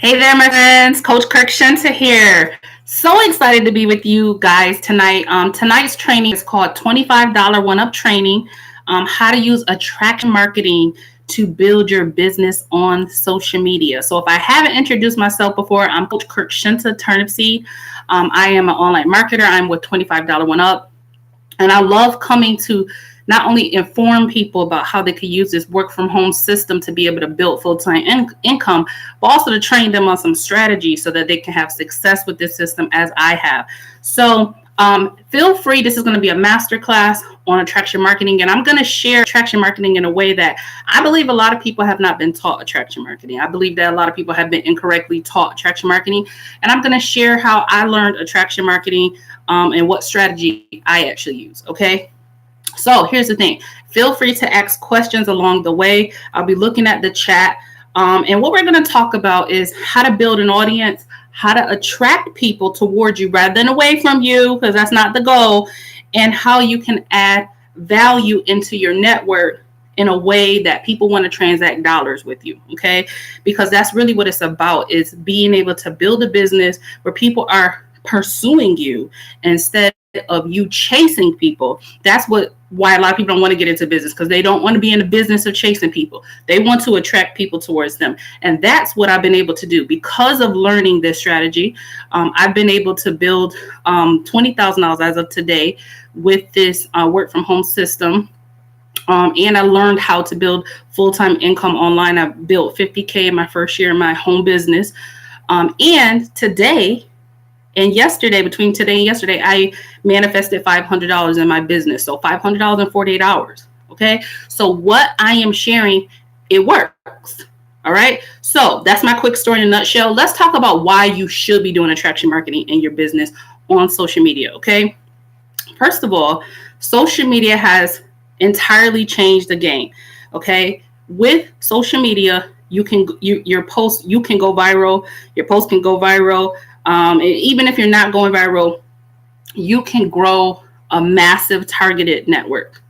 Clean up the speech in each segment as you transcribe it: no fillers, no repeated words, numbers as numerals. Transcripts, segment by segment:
Hey there, my friends. Coach 𝐸𝐻𝐸 here. So excited to be with you guys tonight. Tonight's training is called $25 One-Up Training, how to use attraction marketing to build your business on social media. So if I haven't introduced myself before, I'm Coach 𝐸𝐻𝐸 Turnip Seed. I am an online marketer. I'm with $25 One-Up. And I love coming to not only inform people about how they could use this work from home system to be able to build full-time income, but also to train them on some strategies so that they can have success with this system as I have. So feel free. This is going to be a masterclass on attraction marketing, and I'm going to share attraction marketing in a way that I believe a lot of people have not been taught attraction marketing. I believe that a lot of people have been incorrectly taught attraction marketing, and I'm going to share how I learned attraction marketing and what strategy I actually use. Okay. So here's the thing. Feel free to ask questions along the way. I'll be looking at the chat. And what we're going to talk about is how to build an audience, how to attract people towards you rather than away from you, because that's not the goal, and how you can add value into your network in a way that people want to transact dollars with you. Okay. Because that's really what it's about, is being able to build a business where people are pursuing you instead of you chasing people. That's why a lot of people don't want to get into business, because they don't want to be in the business of chasing people. They want to attract people towards them. And that's what I've been able to do. Because of learning this strategy, I've been able to build $20,000 as of today with this work from home system. And I learned how to build full-time income online. I built $50K in my first year in my home business. And today, and yesterday, between today and yesterday, I manifested $500 in my business. So $500 in 48 hours. Okay. So what I am sharing, it works. All right. So that's my quick story in a nutshell. Let's talk about why you should be doing attraction marketing in your business on social media. Okay. First of all, social media has entirely changed the game. Okay. With social media, your post, you can go viral. Your post can go viral. And even if you're not going viral, you can grow a massive targeted network,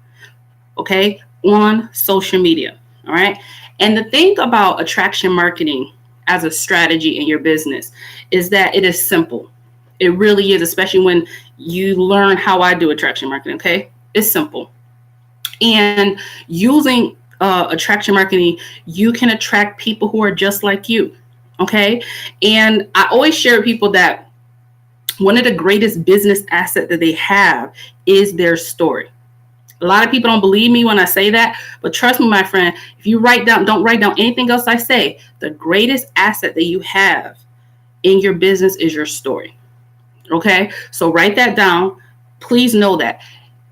okay, on social media. All right. And the thing about attraction marketing as a strategy in your business is that it is simple. It really is, especially when you learn how I do attraction marketing. Okay. It's simple. And using attraction marketing, you can attract people who are just like you. Okay. And I always share with people that one of the greatest business assets that they have is their story. A lot of people don't believe me when I say that, but trust me, my friend, if you don't write down anything else I say, the greatest asset that you have in your business is your story. Okay. So write that down. Please know that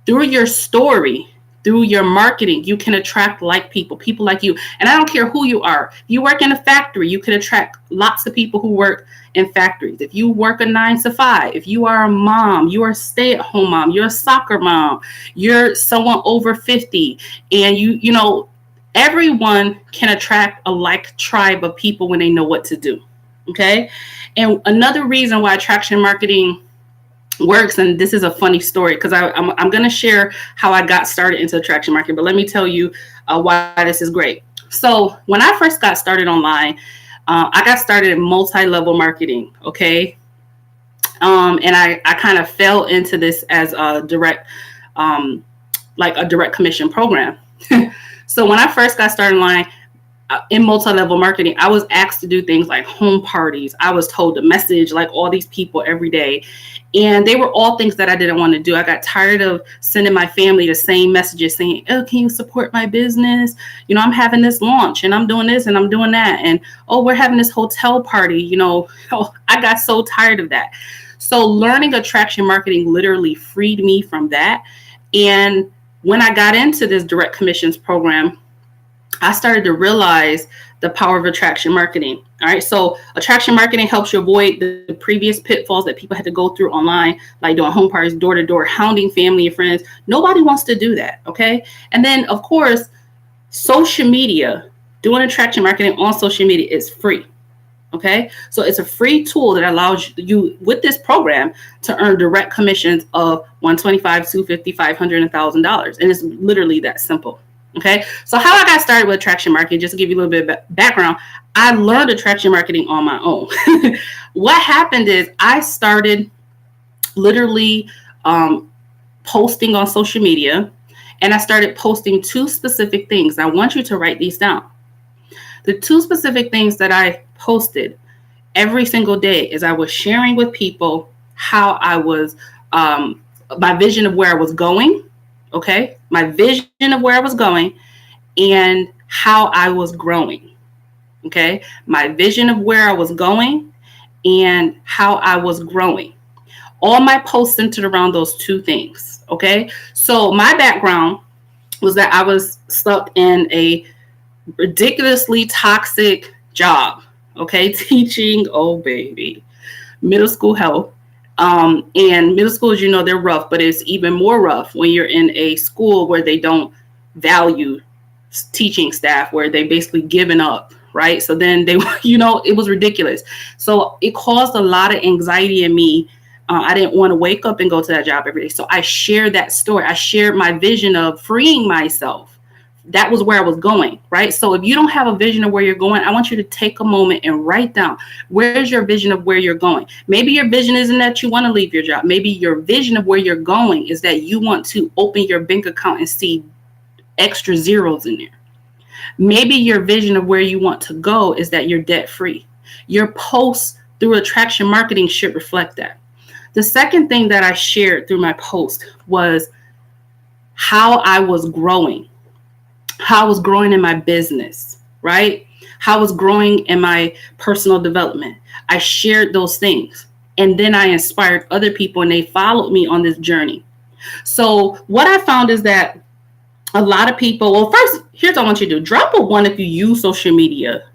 through your story, through your marketing, you can attract people like you. And I don't care who you are. If you work in a factory, you can attract lots of people who work in factories. If you work a 9 to 5, if you are a mom, you are a stay-at-home mom, you're a soccer mom, you're someone over 50, and you know, everyone can attract a like tribe of people when they know what to do. Okay. And another reason why attraction marketing works, and this is a funny story, because I'm going to share how I got started into attraction marketing, but let me tell you why this is great. So when I first got started online, I got started in multi-level marketing. Okay. And I kind of fell into this as a direct commission program. So when I first got started online, in multi-level marketing, I was asked to do things like home parties. I was told to message like all these people every day. And they were all things that I didn't want to do. I got tired of sending my family the same messages saying, oh, can you support my business? You know, I'm having this launch and I'm doing this and I'm doing that. And, oh, we're having this hotel party. You know, I got so tired of that. So learning attraction marketing literally freed me from that. And when I got into this direct commissions program, I started to realize the power of attraction marketing. All right. So attraction marketing helps you avoid the previous pitfalls that people had to go through online, like doing home parties, door to door, hounding family and friends. Nobody wants to do that. Okay. And then, of course, social media, doing attraction marketing on social media is free. Okay. So it's a free tool that allows you with this program to earn direct commissions of $125, $250, $500, and $1,000. And it's literally that simple. Okay, so how I got started with attraction marketing, just to give you a little bit of background, I learned attraction marketing on my own. What happened is I started literally posting on social media, and I started posting two specific things. I want you to write these down. The two specific things that I posted every single day is I was sharing with people how I was, my vision of where I was going. Okay, my vision of where I was going and how I was growing. Okay, my vision of where I was going and how I was growing. All my posts centered around those two things. Okay, so my background was that I was stuck in a ridiculously toxic job. Okay, teaching, oh baby, middle school health. And middle school, as you know, they're rough, but it's even more rough when you're in a school where they don't value teaching staff, where they basically given up, right? So then they, it was ridiculous. So it caused a lot of anxiety in me. I didn't want to wake up and go to that job every day. So I shared that story. I shared my vision of freeing myself. That was where I was going, right? So if you don't have a vision of where you're going, I want you to take a moment and write down, where's your vision of where you're going? Maybe your vision isn't that you want to leave your job. Maybe your vision of where you're going is that you want to open your bank account and see extra zeros in there. Maybe your vision of where you want to go is that you're debt free. Your posts through attraction marketing should reflect that. The second thing that I shared through my post was how I was growing. How I was growing in my business, right? How I was growing in my personal development. I shared those things. And then I inspired other people and they followed me on this journey. So what I found is that a lot of people, well, first, here's what I want you to do. Drop a 1 if you use social media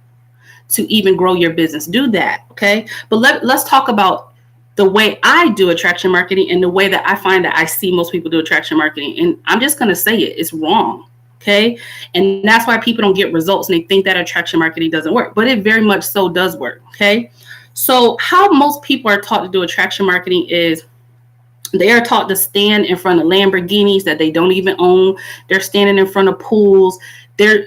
to even grow your business. Do that, okay? But let's talk about the way I do attraction marketing and the way that I find that I see most people do attraction marketing. And I'm just going to say it, it's wrong. Okay. And that's why people don't get results and they think that attraction marketing doesn't work, but it very much so does work. Okay. So how most people are taught to do attraction marketing is they are taught to stand in front of Lamborghinis that they don't even own. They're standing in front of pools. They're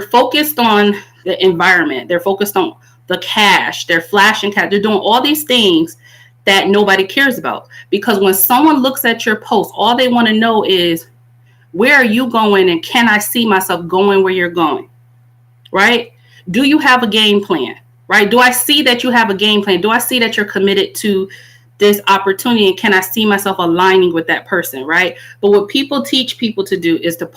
focused on the environment. They're focused on the cash. They're flashing cash. They're doing all these things that nobody cares about, because when someone looks at your post, all they want to know is, where are you going and can I see myself going where you're going, right? Do you have a game plan, right? Do I see that you have a game plan? Do I see that you're committed to this opportunity and can I see myself aligning with that person, right? But what people teach people to do is to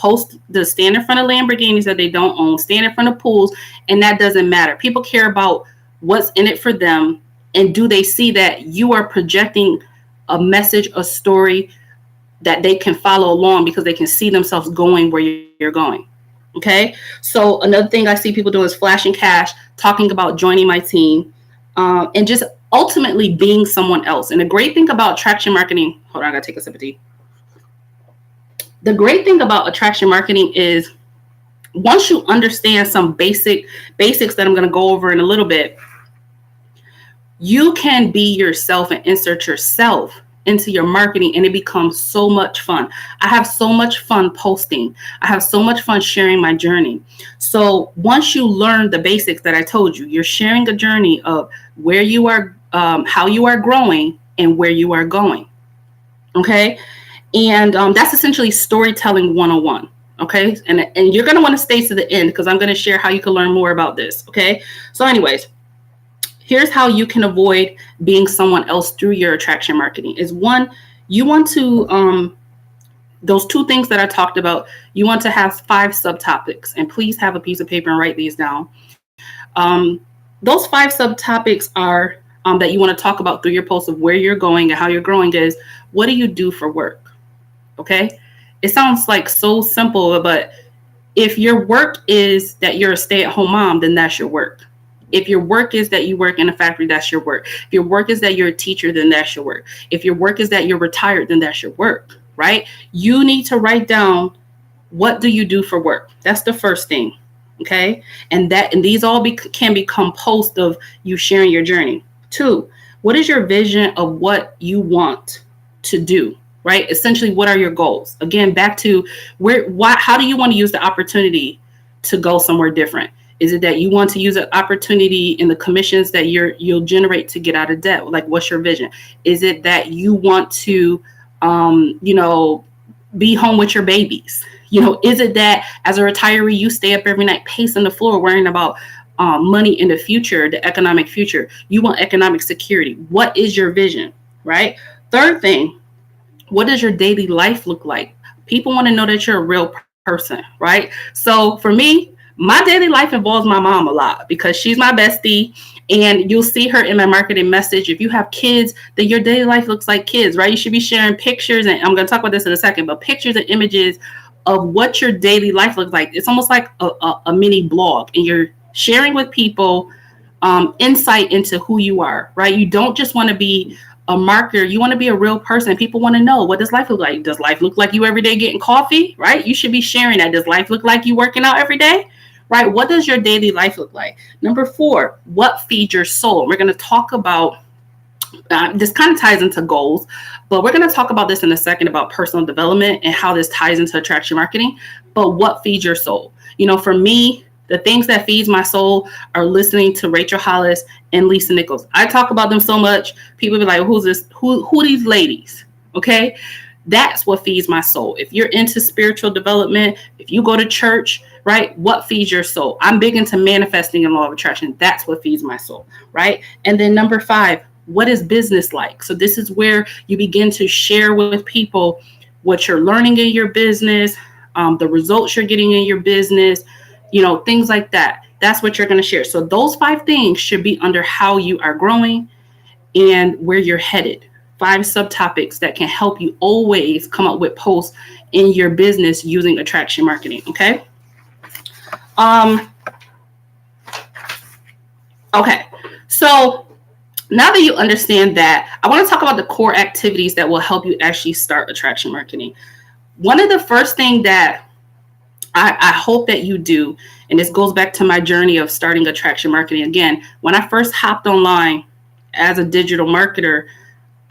stand in front of Lamborghinis that they don't own, stand in front of pools, and that doesn't matter. People care about what's in it for them, and do they see that you are projecting a message, a story, that they can follow along because they can see themselves going where you're going. Okay. So another thing I see people doing is flashing cash, talking about joining my team, and just ultimately being someone else. And the great thing about attraction marketing, hold on, I gotta take a sip of tea. The great thing about attraction marketing is once you understand some basics that I'm going to go over in a little bit, you can be yourself and insert yourself into your marketing, and it becomes so much fun. I have so much fun posting. I have so much fun sharing my journey. So once you learn the basics that I told you, you're sharing a journey of where you are, how you are growing, and where you are going. Okay. And that's essentially storytelling 101. Okay. And you're going to want to stay to the end because I'm going to share how you can learn more about this. Okay. So anyways, here's how you can avoid being someone else through your attraction marketing. Is one, you want to, those two things that I talked about, you want to have 5 subtopics, and please have a piece of paper and write these down. Those 5 subtopics are that you want to talk about through your post of where you're going and how you're growing is, what do you do for work? Okay. It sounds like so simple, but if your work is that you're a stay-at-home mom, then that's your work. If your work is that you work in a factory, that's your work. If your work is that you're a teacher, then that's your work. If your work is that you're retired, then that's your work, right? You need to write down, what do you do for work? That's the first thing, okay? And these all can become posts of you sharing your journey. 2, what is your vision of what you want to do? right? Essentially, what are your goals? Again, back to how do you want to use the opportunity to go somewhere different? Is it that you want to use an opportunity in the commissions that you'll generate to get out of debt? Like, what's your vision? Is it that you want to, be home with your babies? Is it that as a retiree, you stay up every night pacing the floor, worrying about money in the future, the economic future? You want economic security. What is your vision, right? Third thing, what does your daily life look like? People want to know that you're a real person, right? So for me, my daily life involves my mom a lot because she's my bestie, and you'll see her in my marketing message. If you have kids, then your daily life looks like kids, right? You should be sharing pictures, and I'm going to talk about this in a second, but pictures and images of what your daily life looks like. It's almost like a mini blog, and you're sharing with people insight into who you are, right? You don't just want to be a marketer. You want to be a real person. People want to know, what does life look like? Does life look like you every day getting coffee, right? You should be sharing that. Does life look like you working out every day, right? What does your daily life look like? Number 4, what feeds your soul? We're going to talk about, this kind of ties into goals, but we're going to talk about this in a second about personal development and how this ties into attraction marketing. But what feeds your soul? For me, the things that feeds my soul are listening to Rachel Hollis and Lisa Nichols. I talk about them so much. People be like, who's this? Who these ladies? Okay. That's what feeds my soul. If you're into spiritual development, if you go to church, right? What feeds your soul? I'm big into manifesting and law of attraction. That's what feeds my soul, right? And then number 5, what is business like? So this is where you begin to share with people what you're learning in your business, the results you're getting in your business, things like that. That's what you're going to share. So those 5 things should be under how you are growing and where you're headed. 5 subtopics that can help you always come up with posts in your business using attraction marketing. Okay. Okay. So now that you understand that, I want to talk about the core activities that will help you actually start attraction marketing. One of the first things that I hope that you do, and this goes back to my journey of starting attraction marketing. Again, when I first hopped online as a digital marketer,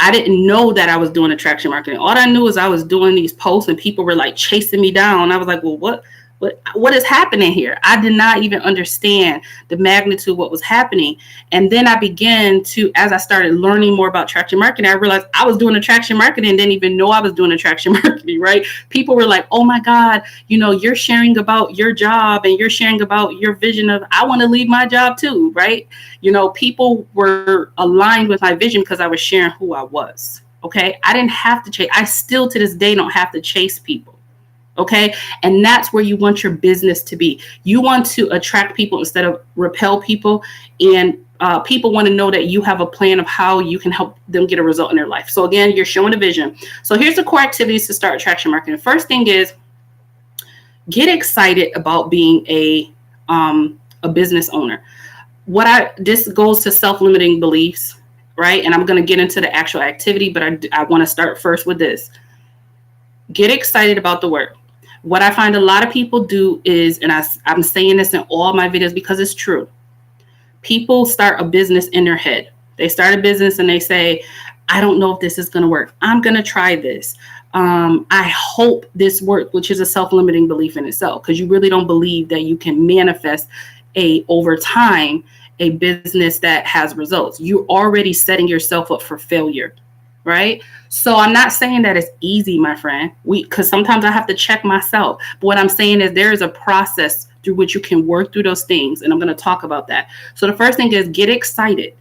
I didn't know that I was doing attraction marketing. All I knew is I was doing these posts and people were like chasing me down. I was like, well, what is happening here? I did not even understand the magnitude of what was happening. And then I began to, as I started learning more about attraction marketing, I realized I was doing attraction marketing and didn't even know I was doing attraction marketing, right? People were like, oh my God, you're sharing about your job and you're sharing about your vision of, I want to leave my job too, right? People were aligned with my vision because I was sharing who I was, okay? I didn't have to chase. I still to this day don't have to chase people. Okay. And that's where you want your business to be. You want to attract people instead of repel people. And people want to know that you have a plan of how you can help them get a result in their life. So again, you're showing a vision. So here's the core activities to start attraction marketing. First thing is get excited about being a business owner. This goes to self-limiting beliefs, right? And I'm going to get into the actual activity, but I want to start first with this. Get excited about the work. What I find a lot of people do is, and I'm saying this in all my videos because it's true, people start a business in their head. They start a business and they say, I don't know if this is going to work. I'm going to try this. I hope this works, which is a self-limiting belief in itself, because you really don't believe that you can manifest over time a business that has results. You're already setting yourself up for failure. Right? So I'm not saying that it's easy, my friend, because sometimes I have to check myself. But what I'm saying is there is a process through which you can work through those things. And I'm going to talk about that. So the first thing is get excited.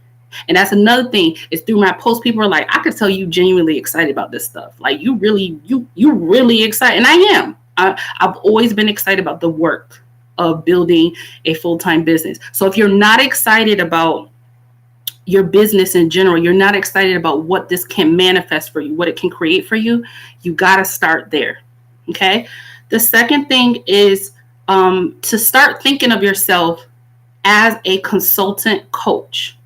And that's another thing is through my posts, people are like, I could tell you genuinely excited about this stuff. Like you really excited. And I am. I've always been excited about the work of building a full-time business. So if you're not excited about your business in general, you're not excited about what this can manifest for you, what it can create for you, you got to start there. Okay. The second thing is to start thinking of yourself as a consultant coach.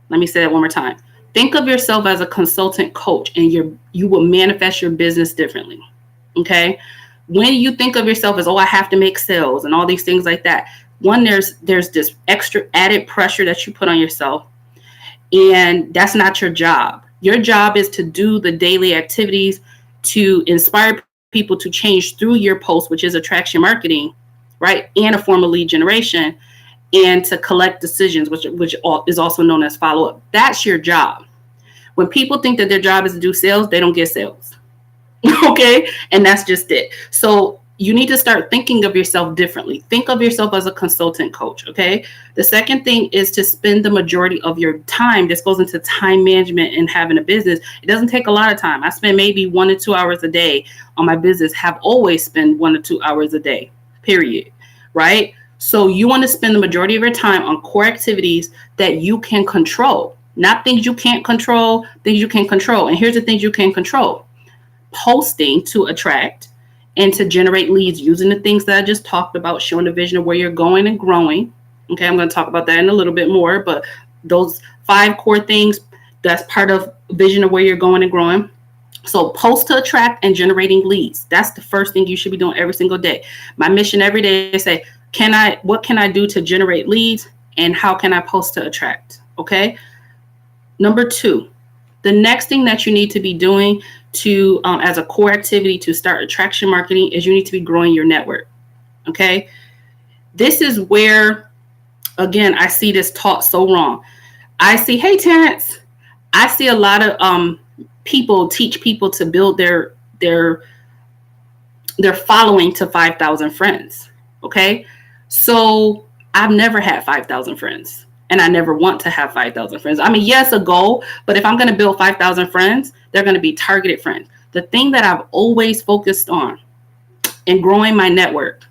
Let me say that one more time. Think of yourself as a consultant coach and you will manifest your business differently. Okay. When you think of yourself as, oh, I have to make sales and all these things like that. One, there's this extra added pressure that you put on yourself. And that's not your job. Your job is to do the daily activities to inspire people to change through your post, which is attraction marketing, right? And a form of lead generation, and to collect decisions, which is also known as follow-up. That's your job. When people think that their job is to do sales, they don't get sales. Okay? And that's just it. So you need to start thinking of yourself differently. Think of yourself as a consultant coach. Okay? The second thing is to spend the majority of your time. This goes into time management and having a business. It doesn't take a lot of time. I spend maybe 1 to 2 hours a day on my business, have always spent 1 to 2 hours a day, period. Right? So you want to spend the majority of your time on core activities that you can control, not things you can't control, things you can control. And here's the things you can control: posting to attract and to generate leads using the things that I just talked about, showing the vision of where you're going and growing. Okay, I'm going to talk about that in a little bit more, but those 5 core things, that's part of vision of where you're going and growing. So post to attract and generating leads. That's the first thing you should be doing every single day. My mission every day is say, what can I do to generate leads, and how can I post to attract? Okay. Number 2, the next thing that you need to be doing to as a core activity to start attraction marketing is you need to be growing your network. Okay. This is where, again, I see this taught so wrong. I see, hey, Terrence, I see a lot of people teach people to build their following to 5,000 friends. Okay. So I've never had 5,000 friends, and I never want to have 5,000 friends. I mean, yes, a goal, but if I'm going to build 5,000 friends, they're going to be targeted friends. The thing that I've always focused on in growing my network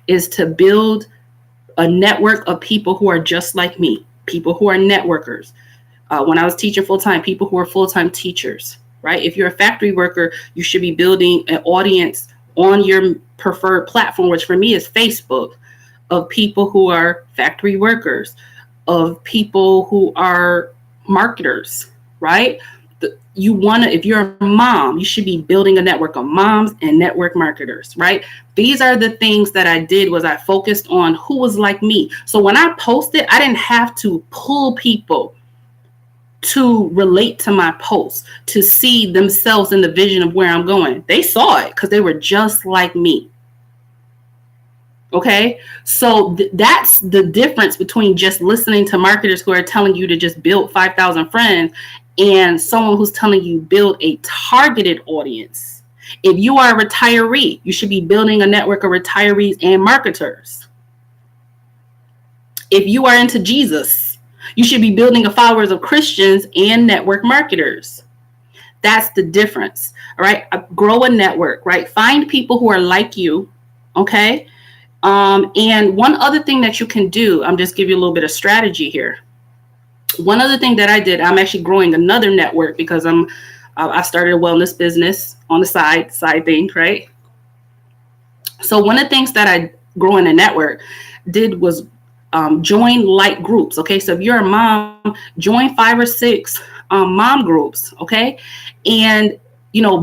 is to build a network of people who are just like me, people who are networkers. When I was teaching full-time, people who are full-time teachers, right? If you're a factory worker, you should be building an audience on your preferred platform, which for me is Facebook, of people who are factory workers, of people who are marketers, right? If you're a mom, you should be building a network of moms and network marketers, right? These are the things that I did, was I focused on who was like me. So when I posted, I didn't have to pull people to relate to my posts, to see themselves in the vision of where I'm going. They saw it because they were just like me. Okay, so that's the difference between just listening to marketers who are telling you to just build 5,000 friends and someone who's telling you build a targeted audience. If you are a retiree, you should be building a network of retirees and marketers. If you are into Jesus, you should be building a followers of Christians and network marketers. That's the difference. All right, grow a network, right? Find people who are like you. Okay. And one other thing that you can do, I'm just give you a little bit of strategy here. One other thing that I did, I'm actually growing another network because I started a wellness business on the side thing, right? So one of the things that I grow in a network did was join like groups. Okay, so if you're a mom, join 5 or 6 mom groups. Okay, and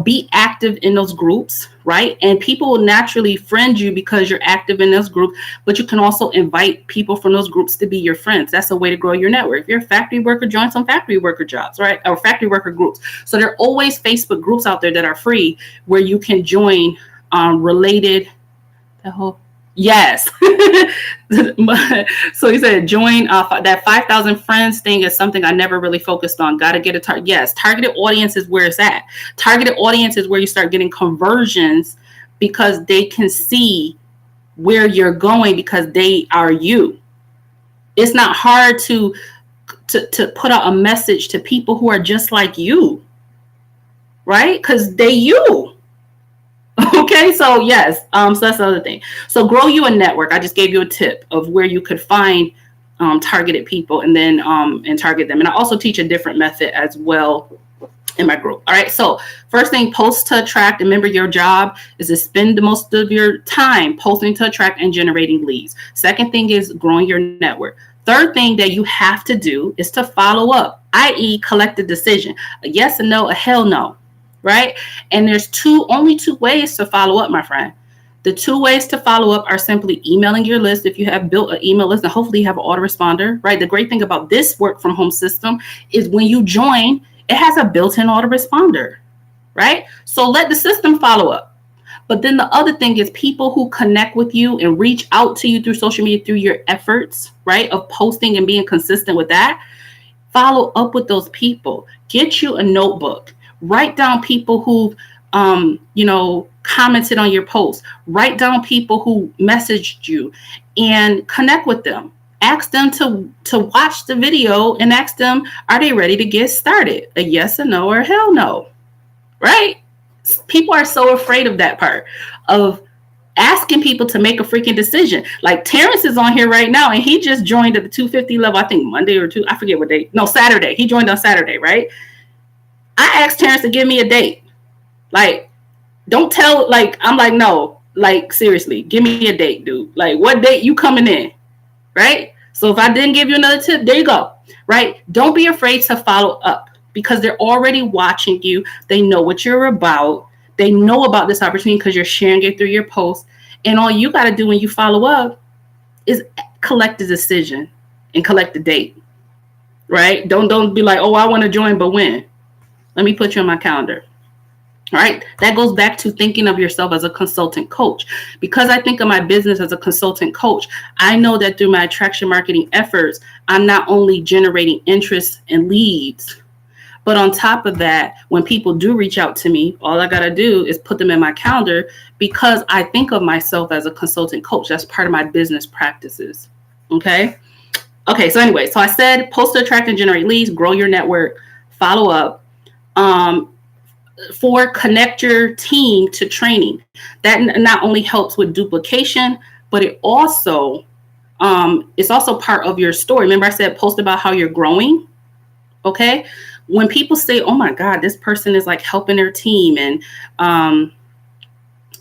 be active in those groups, right? And people will naturally friend you because you're active in those groups, but you can also invite people from those groups to be your friends. That's a way to grow your network. If you're a factory worker, join some factory worker jobs, right? Or factory worker groups. So there are always Facebook groups out there that are free where you can join related, yes. So he said, join that 5,000 friends thing is something I never really focused on. Got to get a target. Yes. Targeted audience is where it's at. Targeted audience is where you start getting conversions because they can see where you're going because they are you. It's not hard to put out a message to people who are just like you, right? Because they you. Okay, so yes, so that's the other thing. So grow you a network. I just gave you a tip of where you could find targeted people and then and target them. And I also teach a different method as well in my group. All right, so first thing, post to attract. Remember, your job is to spend the most of your time posting to attract and generating leads. Second thing is growing your network. Third thing that you have to do is to follow up, i.e. collect a decision, a yes, a no, a hell no. Right? And there's only two ways to follow up, my friend. The 2 ways to follow up are simply emailing your list. If you have built an email list, and hopefully you have an autoresponder, right? The great thing about this work from home system is when you join, It has a built-in autoresponder, right? So let the system follow up. But then the other thing is people who connect with you and reach out to you through social media, through your efforts, right, of posting and being consistent with that. Follow up with those people. Get you a notebook. Write down people who, commented on your post. Write down people who messaged you and connect with them. Ask them to watch the video and ask them, are they ready to get started? A yes, a no, or a hell no, right? People are so afraid of that part, of asking people to make a freaking decision. Like Terrence is on here right now, and he just joined at the 250 level, I think Monday or two. I forget what day. No, Saturday. He joined on Saturday, right? I asked Terrence to give me a date. Like, don't tell, like, I'm like, no, like, seriously, give me a date, dude. Like, what date you coming in, right? So if I didn't give you another tip, there you go, right? Don't be afraid to follow up because they're already watching you. They know what you're about. They know about this opportunity because you're sharing it through your posts. And all you got to do when you follow up is collect the decision and collect the date, right? Don't be like, oh, I want to join, but when? Let me put you on my calendar. All right. That goes back to thinking of yourself as a consultant coach. Because I think of my business as a consultant coach, I know that through my attraction marketing efforts, I'm not only generating interest and leads, but on top of that, when people do reach out to me, all I got to do is put them in my calendar because I think of myself as a consultant coach. That's part of my business practices. Okay. So anyway, so I said post to attract and generate leads, grow your network, follow up. For connect your team to training. That not only helps with duplication, but it also it's also part of your story. Remember I said post about how you're growing. Okay. When people say, oh my God, this person is like helping their team. And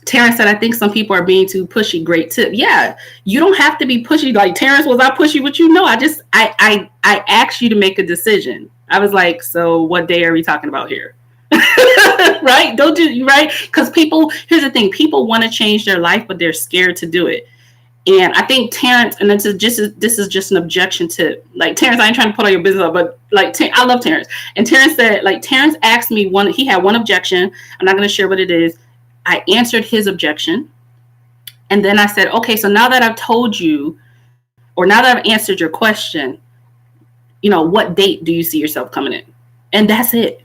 Terrence said, I think some people are being too pushy. Great tip. Yeah. You don't have to be pushy. Like Terrence, was I pushy with you? No, I asked you to make a decision. I was like, so what day are we talking about here? Right? Don't do right. Because here's the thing, people want to change their life, but they're scared to do it. And I think Terrence, and this is just an objection to, like, Terrence, I ain't trying to put all your business up, but like, I love Terrence. And Terrence said, like, Terrence asked me he had one objection. I'm not going to share what it is. I answered his objection. And then I said, okay, so now that I've told you, or now that I've answered your question, what date do you see yourself coming in? And that's it.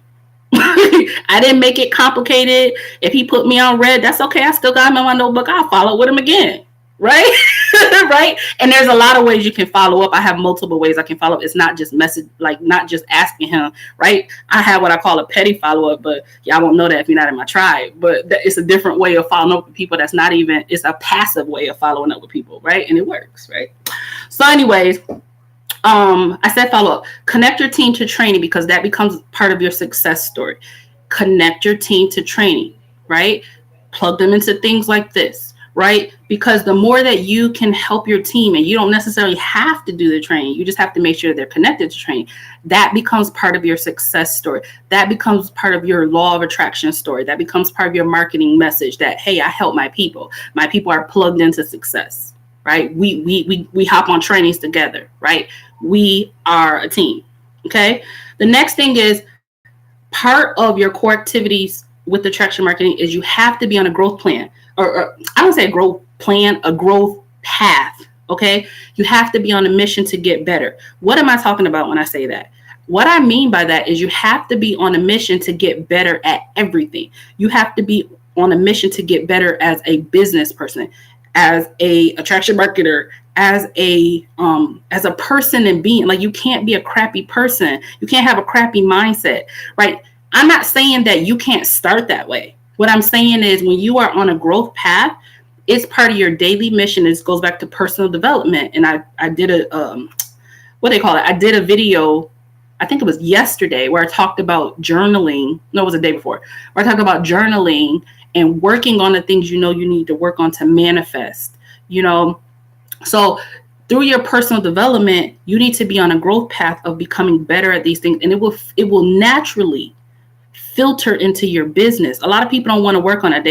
I didn't make it complicated. If he put me on red, that's okay. I still got him in my notebook. I'll follow with him again. Right? Right? And there's a lot of ways you can follow up. I have multiple ways I can follow up. It's not just not just asking him, right? I have what I call a petty follow-up, but y'all won't know that if you're not in my tribe. But it's a different way of following up with people. It's a passive way of following up with people, right? And it works, right? So anyways, I said follow up. Connect your team to training because that becomes part of your success story. Connect your team to training, right? Plug them into things like this, right? Because the more that you can help your team, and you don't necessarily have to do the training, you just have to make sure they're connected to training. That becomes part of your success story. That becomes part of your law of attraction story. That becomes part of your marketing message that, hey, I help my people. My people are plugged into success, right? We hop on trainings together, right? We are a team. Okay. The next thing is part of your core activities with attraction marketing is you have to be on a growth plan, or I don't say a growth plan, a growth path. Okay. You have to be on a mission to get better. What am I talking about when I say that? What I mean by that is you have to be on a mission to get better at everything. You have to be on a mission to get better as a business person, as a attraction marketer, as a person and being. Like, you can't be a crappy person. You can't have a crappy mindset, right? I'm not saying that you can't start that way. What I'm saying is when you are on a growth path, it's part of your daily mission. It goes back to personal development. And I did I did a video, I think it was yesterday, where I talked about journaling. No, it was the day before, where I talked about journaling and working on the things you need to work on to manifest, So through your personal development, you need to be on a growth path of becoming better at these things. And it will naturally filter into your business. A lot of people don't want to work on it.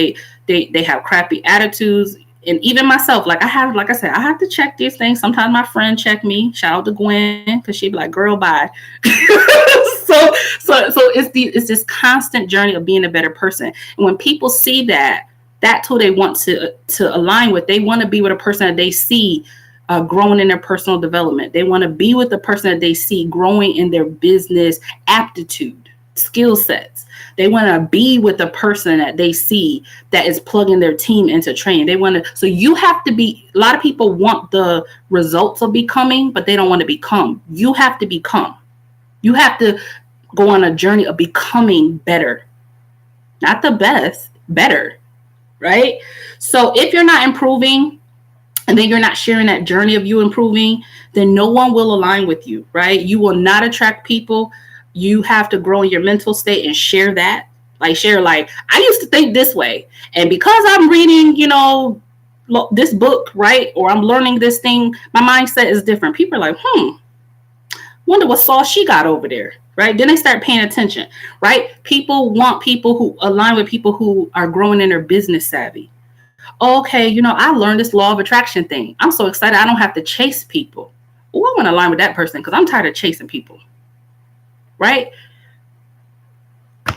They have crappy attitudes. And even myself, like I have to check these things. Sometimes my friend check me. Shout out to Gwen, because she'd be like, girl, bye. So So it's this constant journey of being a better person. And when people see that, that's who they want to align with. They want to be with a person that they see growing in their personal development. They want to be with the person that they see growing in their business aptitude, skill sets. They want to be with the person that they see that is plugging their team into training. They want to, so you have to be, a lot of people want the results of becoming, but they don't want to become. You have to become. You have to go on a journey of becoming better. Not the best, better, right? So if you're not improving, and then you're not sharing that journey of you improving, then no one will align with you, right? You will not attract people. You have to grow in your mental state and share that. Share, I used to think this way. And because I'm reading, this book, right? Or I'm learning this thing, my mindset is different. People are like, wonder what sauce she got over there, right? Then they start paying attention, right? People want people who align with people who are growing in their business savvy. Okay, I learned this law of attraction thing. I'm so excited I don't have to chase people. Oh, I want to align with that person because I'm tired of chasing people. Right?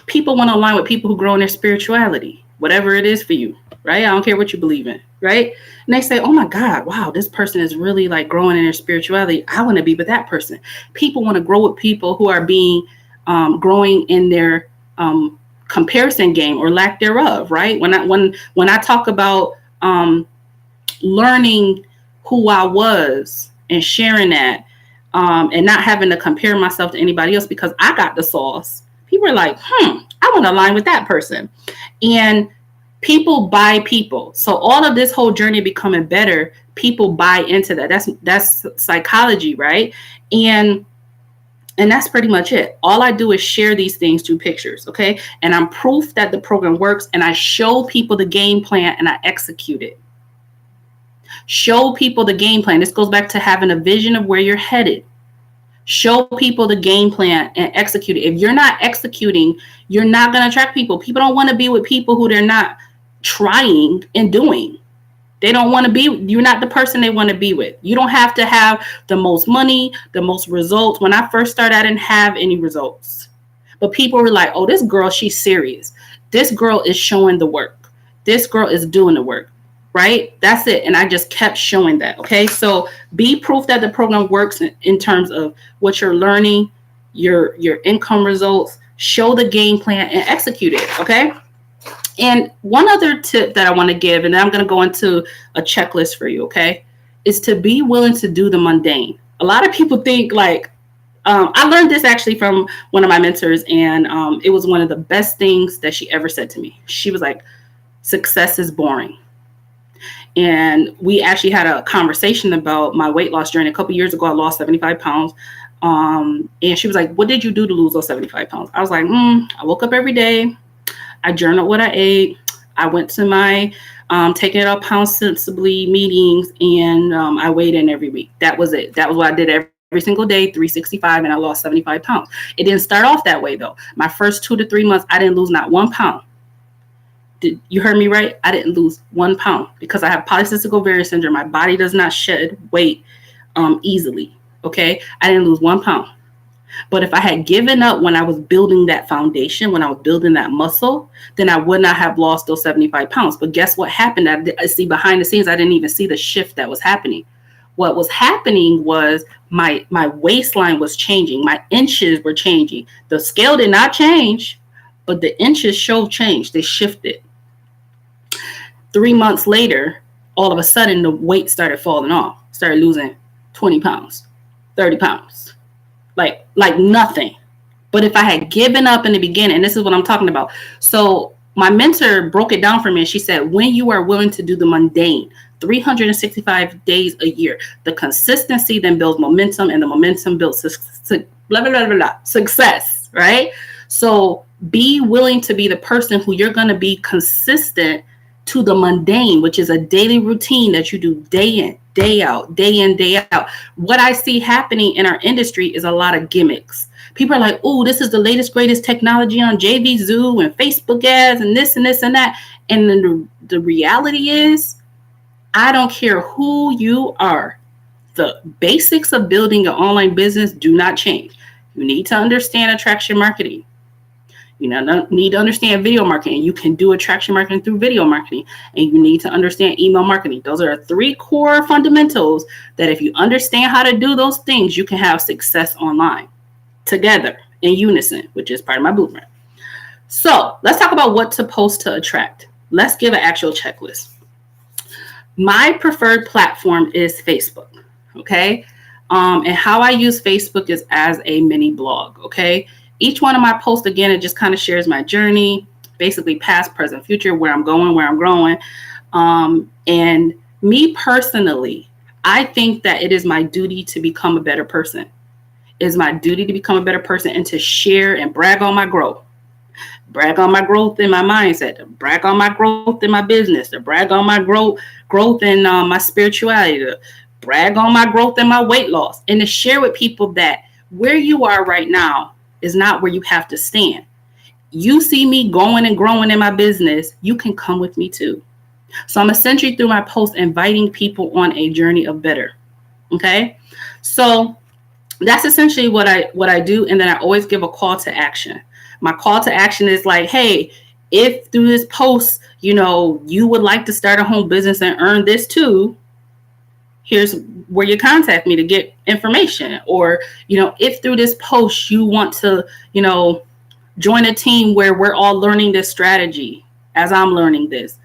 People want to align with people who grow in their spirituality, whatever it is for you, right? I don't care what you believe in, right? And they say, oh my God, wow, this person is really growing in their spirituality. I want to be with that person. People want to grow with people who are growing in their comparison game or lack thereof, right? When I talk about learning who I was and sharing that, and not having to compare myself to anybody else because I got the sauce. People are like, I want to align with that person. And people buy people. So all of this whole journey of becoming better, people buy into that. That's psychology, right? And that's pretty much it. All I do is share these things through pictures, okay? And I'm proof that the program works, and I show people the game plan and I execute it. Show people the game plan. This goes back to having a vision of where you're headed. Show people the game plan and execute it. If you're not executing, you're not going to attract people. People don't want to be with people who they're not trying and doing. They don't want to be, you're not the person they want to be with. You don't have to have the most money, the most results. When I first started, I didn't have any results. But people were like, oh, this girl, she's serious. This girl is showing the work. This girl is doing the work. Right? That's it. And I just kept showing that. Okay. So be proof that the program works in terms of what you're learning, your income results, show the game plan and execute it. Okay. And one other tip that I want to give, and then I'm going to go into a checklist for you. Okay. Is to be willing to do the mundane. A lot of people think I learned this actually from one of my mentors, and it was one of the best things that she ever said to me. She was like, success is boring. And we actually had a conversation about my weight loss journey. A couple years ago, I lost 75 pounds. And she was like, what did you do to lose those 75 pounds? I was like, I woke up every day. I journaled what I ate. I went to my Taking It Up Pound Sensibly meetings, and I weighed in every week. That was it. That was what I did every single day, 365, and I lost 75 pounds. It didn't start off that way, though. My first 2 to 3 months, I didn't lose not 1 pound. You heard me right? I didn't lose 1 pound because I have polycystic ovarian syndrome. My body does not shed weight easily. Okay. I didn't lose 1 pound. But if I had given up when I was building that foundation, when I was building that muscle, then I would not have lost those 75 pounds. But guess what happened? I see behind the scenes, I didn't even see the shift that was happening. What was happening was my waistline was changing. My inches were changing. The scale did not change, but the inches showed change. They shifted. 3 months later, all of a sudden, the weight started falling off. Started losing 20 pounds, 30 pounds, like nothing. But if I had given up in the beginning, and this is what I'm talking about. So my mentor broke it down for me. And she said, when you are willing to do the mundane, 365 days a year, the consistency then builds momentum, and the momentum builds success, right? So be willing to be the person who you're going to be consistent to the mundane, which is a daily routine that you do day in, day out, day in, day out. What I see happening in our industry is a lot of gimmicks. People are like, oh, this is the latest, greatest technology on JVZoo and Facebook ads and this and this and that. And then the reality is, I don't care who you are. The basics of building an online business do not change. You need to understand attraction marketing. You need to understand video marketing. You can do attraction marketing through video marketing. And you need to understand email marketing. Those are 3 core fundamentals that if you understand how to do those things, you can have success online together in unison, which is part of my blueprint. So let's talk about what to post to attract. Let's give an actual checklist. My preferred platform is Facebook. Okay. And how I use Facebook is as a mini blog. Okay. Each one of my posts, again, it just kind of shares my journey, basically past, present, future, where I'm going, where I'm growing. And me personally, I think that it is my duty to become a better person. It is my duty to become a better person and to share and brag on my growth. Brag on my growth in my mindset, to brag on my growth in my business, to brag on my growth in my spirituality, to brag on my growth in my weight loss, and to share with people that where you are right now is not where you have to stand. You see me going and growing in my business, you can come with me too. So I'm essentially through my posts inviting people on a journey of better. Okay. So that's essentially what I do. And then I always give a call to action. My call to action is like, hey, if through this post, you would like to start a home business and earn this too, here's where you contact me to get information. Or, if through this post you want to, join a team where we're all learning this strategy as I'm learning this,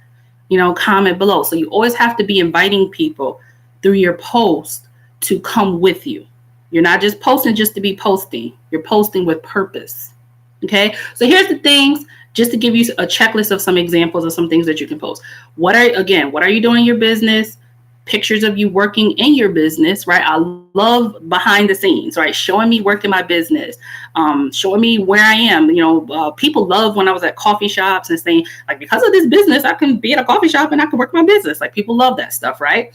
comment below. So you always have to be inviting people through your post to come with you. You're not just posting just to be posting. You're posting with purpose. Okay. So here's the things, just to give you a checklist of some examples of some things that you can post. What are you doing in your business? Pictures of you working in your business, right? I love behind the scenes, right? Showing me working my business, showing me where I am. People love when I was at coffee shops and saying, like, because of this business, I can be at a coffee shop and I can work my business. Like, people love that stuff, right?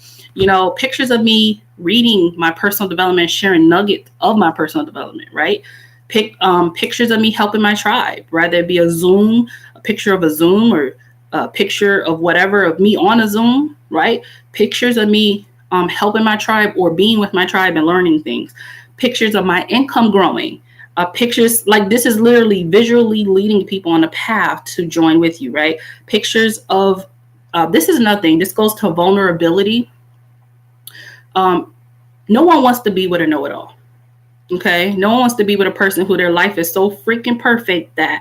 Pictures of me reading my personal development, sharing nuggets of my personal development, right? Pictures of me helping my tribe, rather it be a picture of a Zoom, or a picture of whatever of me on a Zoom, right? Pictures of me helping my tribe or being with my tribe and learning things. Pictures of my income growing. Pictures like this is literally visually leading people on a path to join with you, right? Pictures of this is nothing. This goes to vulnerability. No one wants to be with a know-it-all. Okay, no one wants to be with a person who their life is so freaking perfect that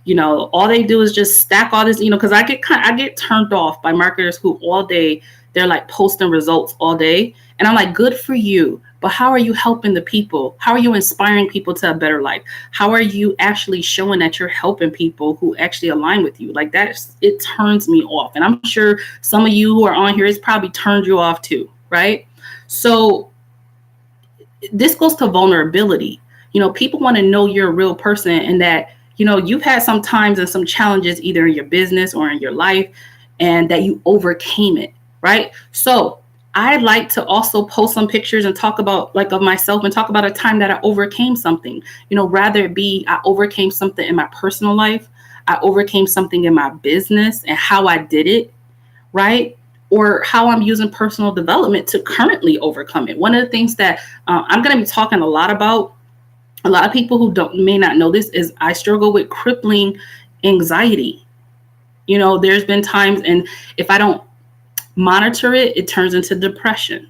all they do is just stack all this, because I get turned off by marketers who all day they're like posting results all day. And I'm like, good for you. But how are you helping the people? How are you inspiring people to a better life? How are you actually showing that you're helping people who actually align with you? Like it turns me off. And I'm sure some of you who are on here, it's probably turned you off too, right? So this goes to vulnerability. People want to know you're a real person and that you've had some times and some challenges either in your business or in your life and that you overcame it, right? So I'd like to also post some pictures and talk about of myself and talk about a time that I overcame something, rather it be I overcame something in my personal life. I overcame something in my business and how I did it, right? Or how I'm using personal development to currently overcome it. One of the things that I'm going to be talking a lot about, a lot of people who may not know this, is I struggle with crippling anxiety. There's been times, and if I don't monitor it, it turns into depression.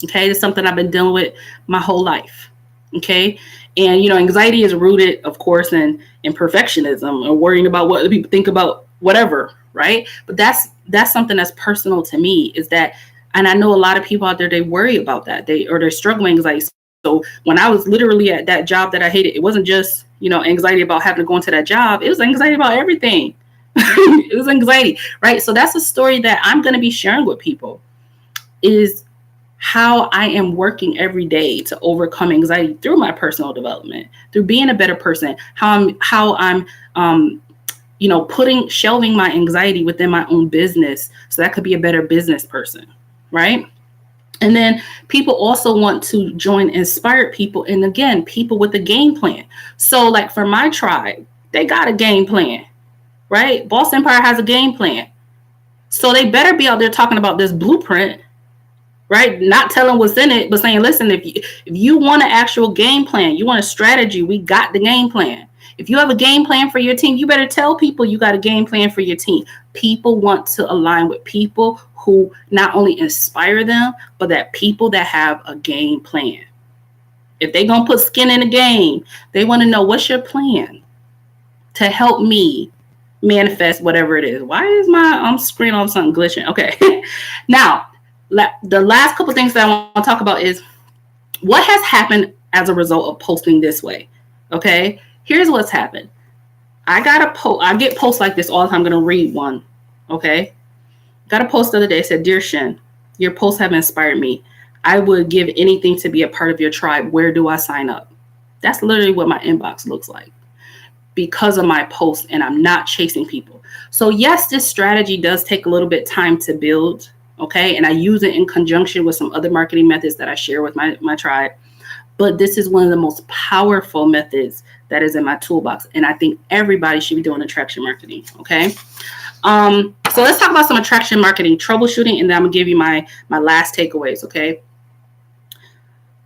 Okay. It's something I've been dealing with my whole life. Okay. And, anxiety is rooted, of course, in perfectionism or worrying about what other people think about whatever. Right. But that's something that's personal to me, is that, and I know a lot of people out there, they worry about that. They're struggling with anxiety. So when I was literally at that job that I hated, it wasn't just, anxiety about having to go into that job. It was anxiety about everything. It was anxiety, right? So that's a story that I'm going to be sharing with people, is how I am working every day to overcome anxiety through my personal development, through being a better person, how I'm shelving my anxiety within my own business so that I could be a better business person, right? And then people also want to join inspired people. And again, people with a game plan. So like for my tribe, they got a game plan, right? Boss Empire has a game plan. So they better be out there talking about this blueprint right? Not telling what's in it, but saying, listen, if you want an actual game plan, you want a strategy, we got the game plan. If you have a game plan for your team, you better tell people you got a game plan for your team. People want to align with people who not only inspire them, but that people that have a game plan. If they're going to put skin in the game, they want to know, what's your plan to help me manifest whatever it is. Why is my screen all of a sudden glitching? Okay. Now, the last couple things that I want to talk about is what has happened as a result of posting this way. Okay. Here's what's happened. I get posts like this all the time. I'm going to read one. Okay. Got a post the other day. It said, "Dear Shen, your posts have inspired me. I would give anything to be a part of your tribe. Where do I sign up?" That's literally what my inbox looks like because of my post, and I'm not chasing people. So yes, this strategy does take a little bit time to build. Okay. And I use it in conjunction with some other marketing methods that I share with my tribe. But this is one of the most powerful methods that is in my toolbox. And I think everybody should be doing attraction marketing. Okay. So let's talk about some attraction marketing troubleshooting, and then I'm gonna give you my last takeaways. Okay.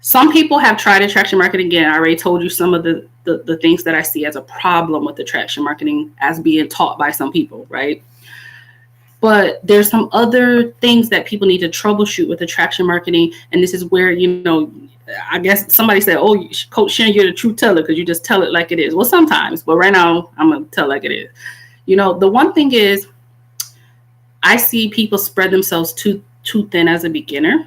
Some people have tried attraction marketing. Again, I already told you some of the things that I see as a problem with attraction marketing as being taught by some people, right? But there's some other things that people need to troubleshoot with attraction marketing. And this is where, I guess somebody said, "Oh, Coach Shen, you're the truth teller because you just tell it like it is." Well, sometimes, but right now I'm going to tell like it is. The one thing is I see people spread themselves too thin as a beginner.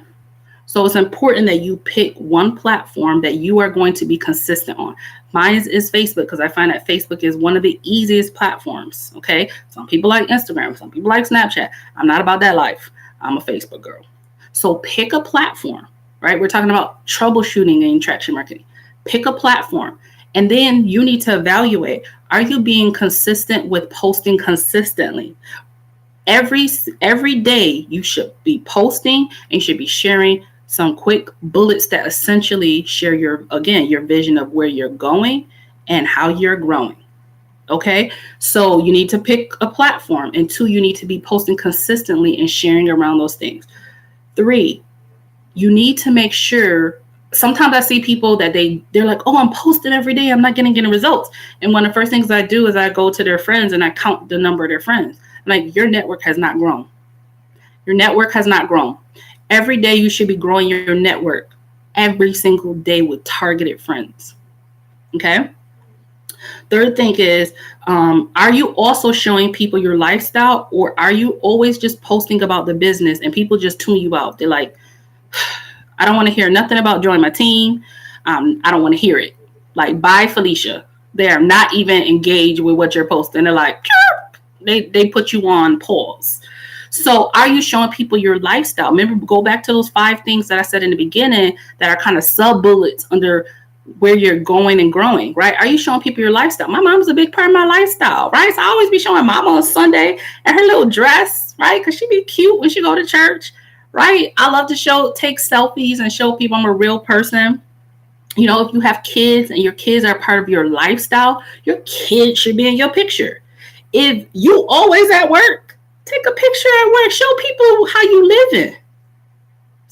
So it's important that you pick one platform that you are going to be consistent on. Mine is Facebook, because I find that Facebook is one of the easiest platforms. Okay. Some people like Instagram. Some people like Snapchat. I'm not about that life. I'm a Facebook girl. So pick a platform, right? We're talking about troubleshooting and attraction marketing. Pick a platform. And then you need to evaluate, are you being consistent with posting consistently? Every day you should be posting and you should be sharing some quick bullets that essentially share your vision of where you're going and how you're growing. Okay. So you need to pick a platform. And 2, you need to be posting consistently and sharing around those things. 3, you need to make sure. Sometimes I see people that they're like, "Oh, I'm posting every day. I'm not getting results." And one of the first things I do is I go to their friends and I count the number of their friends. I'm like, your network has not grown. Your network has not grown. Every day you should be growing your network every single day with targeted friends. Okay. Third thing is, are you also showing people your lifestyle, or are you always just posting about the business and people just tune you out? They're like, "I don't want to hear nothing about joining my team. I don't want to hear it. Like, bye, Felicia." They are not even engaged with what you're posting. They're like, they put you on pause. So are you showing people your lifestyle? Remember, go back to those 5 things that I said in the beginning that are kind of sub bullets under where you're going and growing, right? Are you showing people your lifestyle? My mom's a big part of my lifestyle, right? So I always be showing mama on Sunday and her little dress, right? Because she be cute when she go to church, right? I love to take selfies and show people I'm a real person. If you have kids and your kids are part of your lifestyle, your kids should be in your picture. If you always at work, take a picture at work. Show people how you living.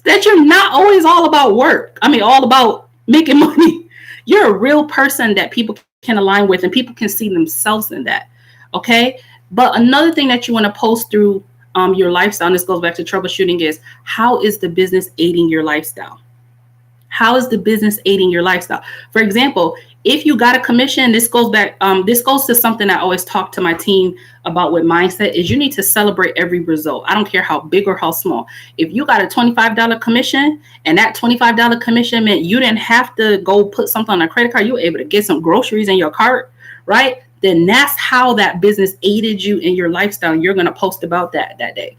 That you're not always all about work. All about making money. You're a real person that people can align with and people can see themselves in that. Okay. But another thing that you want to post through your lifestyle, and this goes back to troubleshooting, is how is the business aiding your lifestyle? How is the business aiding your lifestyle? For example, if you got a commission, this goes to something I always talk to my team about with mindset, is you need to celebrate every result. I don't care how big or how small. If you got a $25 commission and that $25 commission meant you didn't have to go put something on a credit card, you were able to get some groceries in your cart, right? Then that's how that business aided you in your lifestyle. And you're going to post about that day.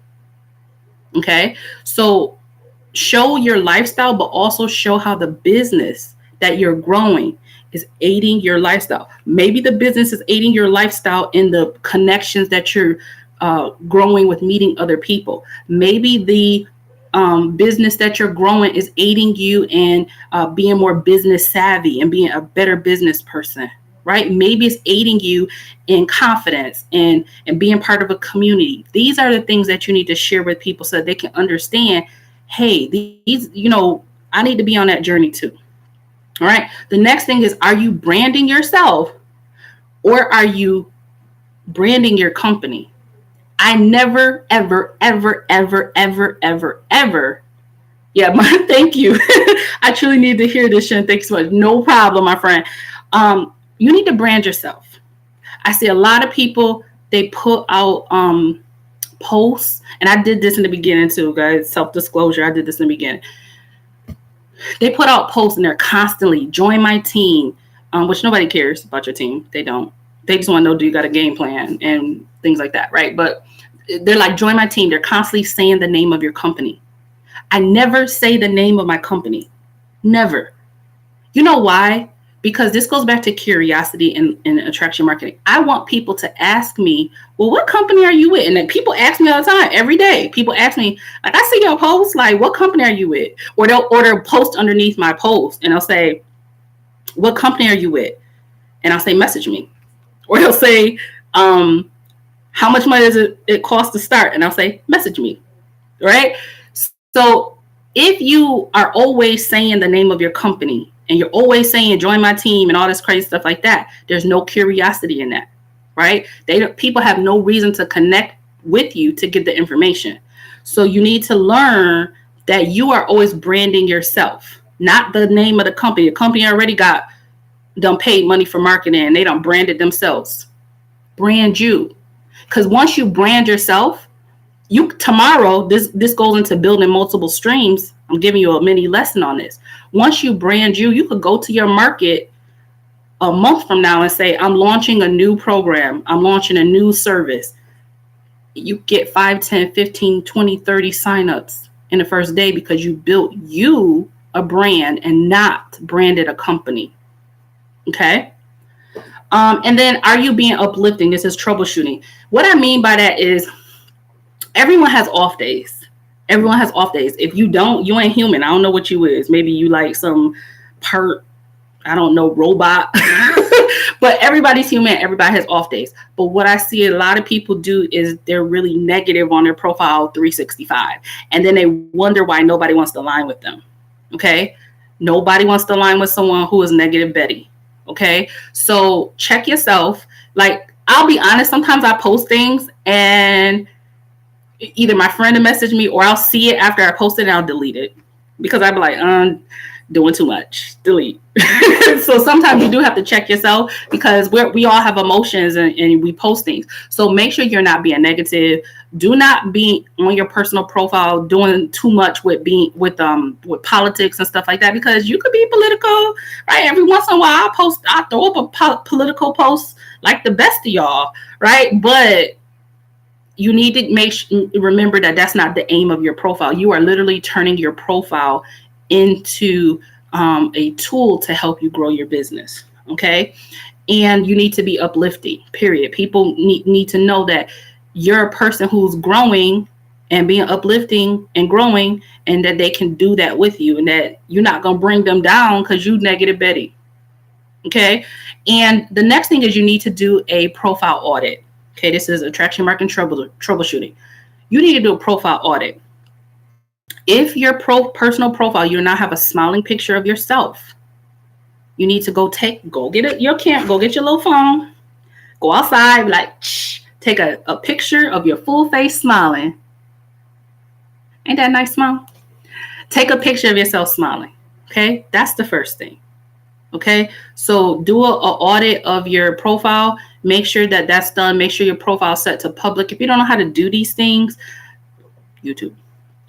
Okay. So show your lifestyle, but also show how the business that you're growing is aiding your lifestyle. Maybe the business is aiding your lifestyle in the connections that you're growing with meeting other people. Maybe the business that you're growing is aiding you in being more business savvy and being a better business person, right? Maybe it's aiding you in confidence and being part of a community. These are the things that you need to share with people so that they can understand, hey, these, I need to be on that journey too. All right. The next thing is, are you branding yourself or are you branding your company? I never, ever, ever, ever, ever, ever, ever. Yeah, thank you. I truly need to hear this, Shen. Thanks so much. No problem, my friend. You need to brand yourself. I see a lot of people, they put out posts, and I did this in the beginning too, guys. Self-disclosure, I did this in the beginning. They put out posts and they're constantly, join my team, which nobody cares about your team. They don't. They just want to know, do you got a game plan and things like that, right? But they're like, join my team. They're constantly saying the name of your company. I never say the name of my company. Never. You know why? Because this goes back to curiosity and attraction marketing. I want people to ask me, well, what company are you with? And then people ask me all the time, every day. People ask me, like, I see your post, like, what company are you with? Or they'll post underneath my post and they'll say, what company are you with? And I'll say, message me. Or they'll say, how much money does it cost to start? And I'll say, message me, right? So if you are always saying the name of your company and you're always saying, join my team and all this crazy stuff like that, there's no curiosity in that, right? People have no reason to connect with you to get the information. So you need to learn that you are always branding yourself, not the name of the company. The company already got them paid money for marketing and they don't brand it themselves. Brand you. Because once you brand yourself, tomorrow, this goes into building multiple streams. I'm giving you a mini lesson on this. Once you brand you could go to your market a month from now and say, I'm launching a new program. I'm launching a new service. You get 5, 10, 15, 20, 30 signups in the first day because you built you a brand and not branded a company. Okay. And then, are you being uplifting? This is troubleshooting. What I mean by that is, everyone has off days. Everyone has off days. If you don't, you ain't human. I don't know what you is. Maybe you like some I don't know, robot. But everybody's human. Everybody has off days. But what I see a lot of people do is they're really negative on their profile 365. And then they wonder why nobody wants to align with them. Okay? Nobody wants to align with someone who is negative Betty. Okay? So check yourself. Like, I'll be honest, sometimes I post things and either my friend will message me or I'll see it after I post it and I'll delete it because I'd be like, doing too much, delete. So sometimes you do have to check yourself because we all have emotions and we post things. So make sure you're not being negative. Do not be on your personal profile doing too much with politics and stuff like that, because you could be political, right? Every once in a while I throw up a political post like the best of y'all, right? But you need to remember that that's not the aim of your profile. You are literally turning your profile into a tool to help you grow your business. Okay. And you need to be uplifting, period. People need to know that you're a person who's growing and being uplifting and growing, and that they can do that with you, and that you're not going to bring them down because you negative Betty. Okay. And the next thing is you need to do a profile audit. Okay, this is attraction marketing troubleshooting. You need to do a profile audit. If your personal profile, you now have a smiling picture of yourself, you need to go get your little phone, go outside, like, take a picture of your full face smiling. Ain't that a nice smile? Take a picture of yourself smiling. Okay, that's the first thing. Okay, so do an audit of your profile. Make sure that that's done. Make sure your profile is set to public. If you don't know how to do these things, YouTube.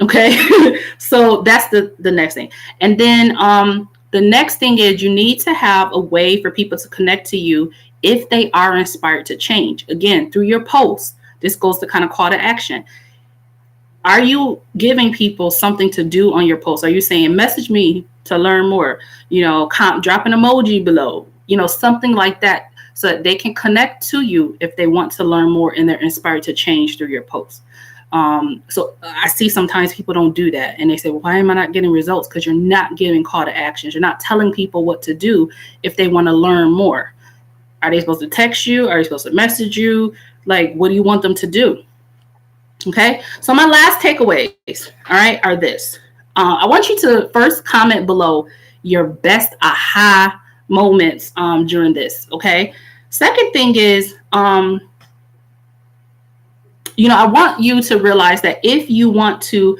Okay, so that's the next thing. And then the next thing is you need to have a way for people to connect to you if they are inspired to change. Again, through your posts. This goes to kind of call to action. Are you giving people something to do on your post? Are you saying, message me to learn more? Drop an emoji below, something like that, so that they can connect to you if they want to learn more and they're inspired to change through your posts. So I see sometimes people don't do that and they say, well, why am I not getting results? Because you're not giving call to actions. You're not telling people what to do if they want to learn more. Are they supposed to text you? Are they supposed to message you? Like, what do you want them to do? Okay. So my last takeaways, all right, are this. I want you to first comment below your best aha moments during this. Okay. Second thing is, I want you to realize that if you want to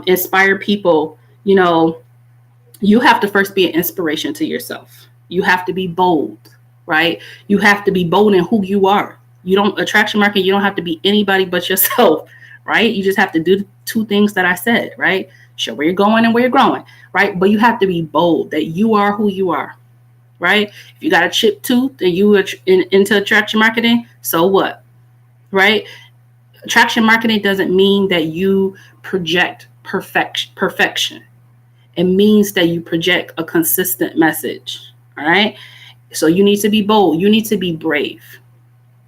inspire people, you have to first be an inspiration to yourself. You have to be bold, right? You have to be bold in who you are. You don't attraction market. You don't have to be anybody but yourself, right? You just have to do the two things that I said, right? Show where you're going and where you're growing, right? But you have to be bold that you are who you are, right? If you got a chipped tooth and you are into attraction marketing, so what, right? Attraction marketing doesn't mean that you project perfection. It means that you project a consistent message. All right. So you need to be bold. You need to be brave.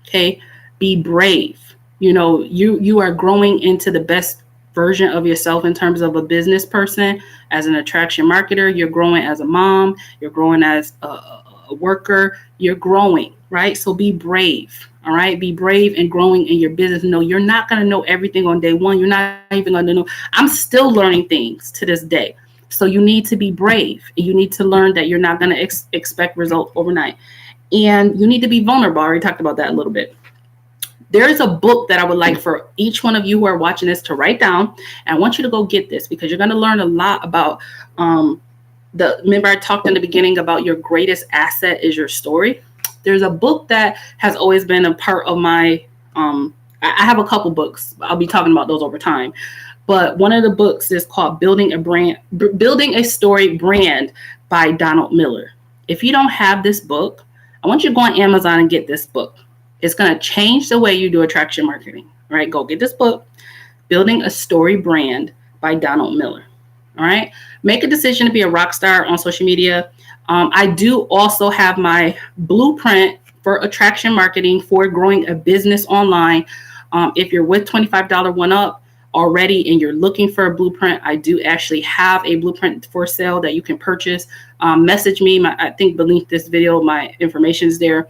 Okay. Be brave. You are growing into the best version of yourself in terms of a business person. As an attraction marketer, you're growing as a mom. You're growing as a worker. You're growing, right? So be brave. All right. Be brave and growing in your business. No, you're not going to know everything on day one. You're not even going to know. I'm still learning things to this day. So you need to be brave. You need to learn that you're not going to expect results overnight. And you need to be vulnerable. I already talked about that a little bit. There is a book that I would like for each one of you who are watching this to write down. And I want you to go get this because you're going to learn a lot about remember I talked in the beginning about your greatest asset is your story. There's a book that has always been a part of my, I have a couple books. I'll be talking about those over time. But one of the books is called Building a Story Brand by Donald Miller. If you don't have this book, I want you to go on Amazon and get this book. It's going to change the way you do attraction marketing. All right, go get this book, Building a Story Brand by Donald Miller. All right, make a decision to be a rock star on social media. I do also have my blueprint for attraction marketing for growing a business online. If you're with $25 one up already and you're looking for a blueprint, I do actually have a blueprint for sale that you can purchase. Message me. I think beneath this video, my information is there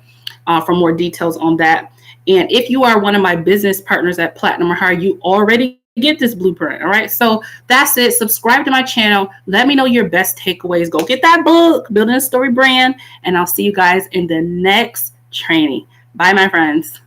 for more details on that. And if you are one of my business partners at Platinum or Higher, you already get this blueprint. All right. So that's it. Subscribe to my channel. Let me know your best takeaways. Go get that book, Building a Story Brand. And I'll see you guys in the next training. Bye, my friends.